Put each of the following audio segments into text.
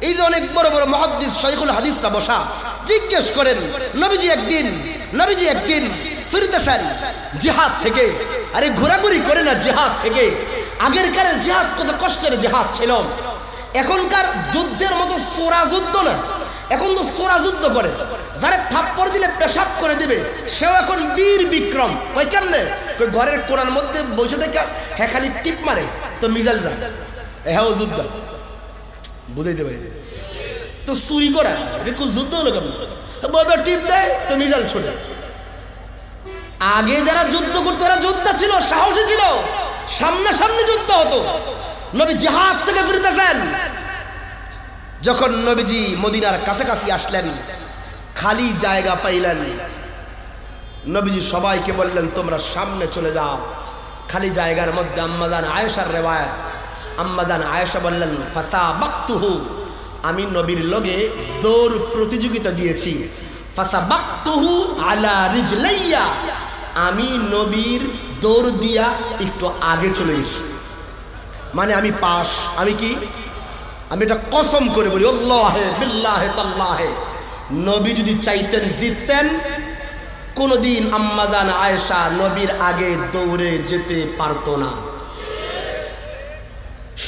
এই যে অনেক বড় বড় মুহাদ্দিস শাইখুল হাদিসরা বসা, জিজ্ঞেস করেন নবীজি একদিন ফিরতেছেন জিহাদ থেকে। আরে ঘোরাঘুরি করে না জিহাদ থেকে। আগেরকার জিহাদ কত কষ্টের জিহাদ ছিল, এখনকার যুদ্ধের মতো সোরা যুদ্ধ না। এখন তো সোরা যুদ্ধ করে, যারা থাপ্পড় দিলে পেশাব করে দিবে সেও এখন বীর বিক্রম। ওই কেমনে ঘরের কোণার মধ্যে বসে থেকে হ্যাঁ খালি টিপ মারে তো মিজাইল যায়, হ্যাঁ যুদ্ধ বুঝাইতে পারি। তো চুরি করা যুদ্ধ হলো কেমন, বলবে টিপ দেয় তো মিজাইল ছোটে। আগে যারা যুদ্ধ করতো তারা যোদ্ধা ছিল, সাহসী ছিল, সামনাসামনি যুদ্ধ হতো। নবী জিহাদ থেকে ফিরতেছেন, যখন নবীজি মদিনার কাছাকাছি আসলেন, খালি জায়গা পাইলেন, নবীজি সবাইকে বললেন তোমরা সামনে চলে যাও। খালি জায়গার মধ্যে আম্মাজান আয়েশার রিওয়ায়াত, আম্মাজান আয়েশা বললেন ফাসাবাকতুহু, আমি নবীর লগে দৌড় প্রতিযোগিতা দিয়েছি। ফাসাবাকতুহু আলা রিজলাইয়া, আমি নবীর দৌড় দিয়া একটু আগে চলে এসেছি, মানে আমি পাস। আমি কি, আমি এটা কসম করে বলি, আল্লাহে বিল্লাহে তাল্লাহে, নবী যদি চাইতেন জিততেন, কোনদিন আম্মাজান আয়েশা নবীর আগে দৌড়ে যেতে পারতো না।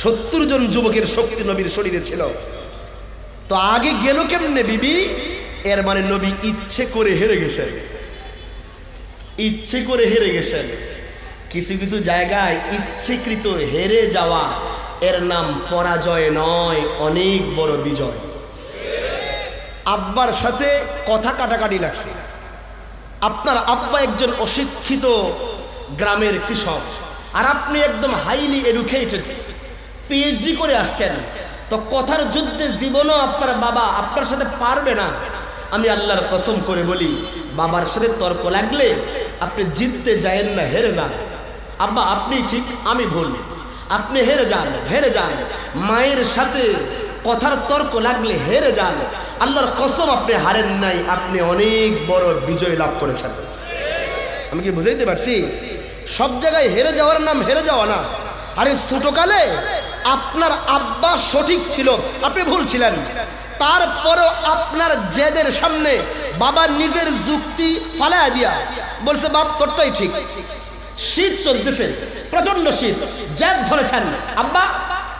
70 জন যুবকের শক্তি নবীর শরীরে ছিল, তো আগে গেল কেমনে বিবি? এর মানে নবী ইচ্ছে করে হেরে গেছেন, ইচ্ছে করে হেরে গেছেন। কিছু কিছু জায়গায় ইচ্ছেকৃত হেরে যাওয়া এর নাম পরাজয় নয়, অনেক বড় বিজয়। আব্বার সাথে কথা কাটাকাটি লাগছে, আপনার আব্বা একজন অশিক্ষিত গ্রামের কৃষক, আর আপনি একদম হাইলি এডুকেটেড পিএইচডি করে আসছেন, তো কথার যুদ্ধে জীবনও আপনার বাবা আপনার সাথে পারবে না। আমি আল্লাহর কসম করে বলি, বাবার সাথে তর্ক লাগলে আপনি জিততে যায়েন না, হেরে যান। আব্বা আপনি ঠিক, আমি ভুল, আপনি হেরে যান। মায়ের সাথে কথার তর্ক লাগলে হেরে যান, আল্লাহর কসম আপনি হারেন নাই, আপনি অনেক বড় বিজয় লাভ করেছেন। আমি কি বুঝাইতে পারছি? সব জায়গায় হেরে যাওয়ার নাম হেরে যাওয়া না। আরে ছোটকালে আপনার আব্বা সঠিক ছিল, আপনি ভুল ছিলেন, তারপরও আপনার জেদের সামনে বাবা নিজের যুক্তি ফালায়া দিয়া বলছে বাপ তোরটাই ঠিক। শীত চলতেছে, প্রচন্ড শীত, জেদ ধরেছেন, আব্বা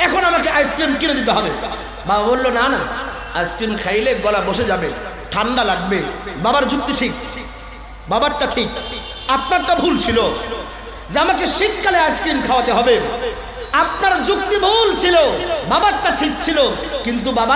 এখন আমাকে আইসক্রিম কিনে দিতে হবে। বাবা বললো না না, আইসক্রিম খাইলে গলা বসে যাবে, ঠান্ডা লাগবে। বাবার যুক্তি ঠিক, বাবারটা ঠিক, আপনারটা ভুল ছিল যে আমাকে শীতকালে আইসক্রিম খাওয়াতে হবে। আপনার যুক্তি ভুল ছিল, বাবারটা ঠিক ছিল, কিন্তু বাবা